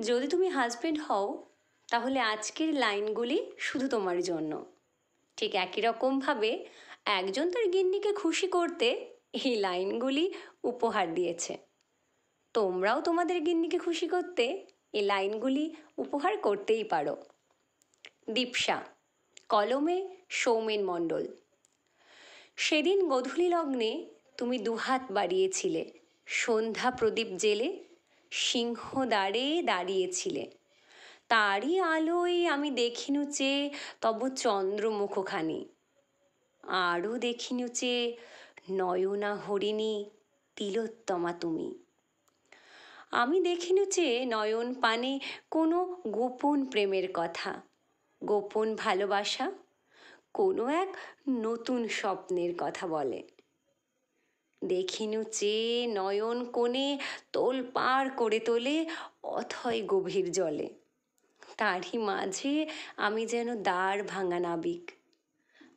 যদি তুমি হাজবেন্ড হও তাহলে আজকের লাইনগুলি শুধু তোমার জন্য। ঠিক একই রকমভাবে একজন তার গিন্নিকে খুশি করতে এই লাইনগুলি উপহার দিয়েছে। তোমরাও তোমাদের গিন্নিকে খুশি করতে এই লাইনগুলি উপহার করতেই পারো। দীপসা, কলমে সৌমেন মণ্ডল। সেদিন গধূলি লগ্নে তুমি দুহাত বাড়িয়েছিলে, সন্ধ্যা প্রদীপ জেলে সিংহদ্বারে দাঁড়িয়েছিলে। তারই আলোয় আমি দেখিনু চেয়ে তব চন্দ্রমুখখানি, আরও দেখিনু চেয়ে নয়না হরিণী তিলোত্তমা তুমি। আমি দেখিনু চেয়ে নয়ন পানে কোনো গোপন প্রেমের কথা, গোপন ভালোবাসা, কোনো এক নতুন স্বপ্নের কথা বলে। দেখিনু চেয়ে নয়ন কোণে তোলপাড় করে তোলে অথয় গভীর জলে। তারই মাঝে আমি যেন দ্বার ভাঙা নাবিক।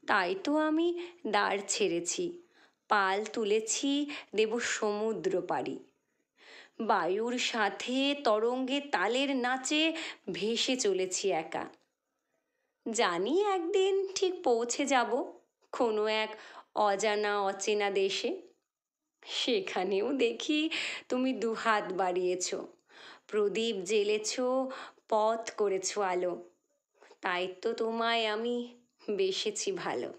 তাই তো আমি দ্বার ছেড়েছি, পাল তুলেছি, দেব সমুদ্র পাড়ি। বায়ুর সাথে তরঙ্গে তালের নাচে ভেসে চলেছি একা। জানি একদিন ঠিক পৌঁছে যাব কোনো এক অজানা অচেনা দেশে। সেখানেও দেখি তুমি দুহাত বাড়িয়েছ, প্রদীপ জ্বেলেছ, পথ করেছ আলো। তাই তো তোমায় আমি বেসেছি ভালো।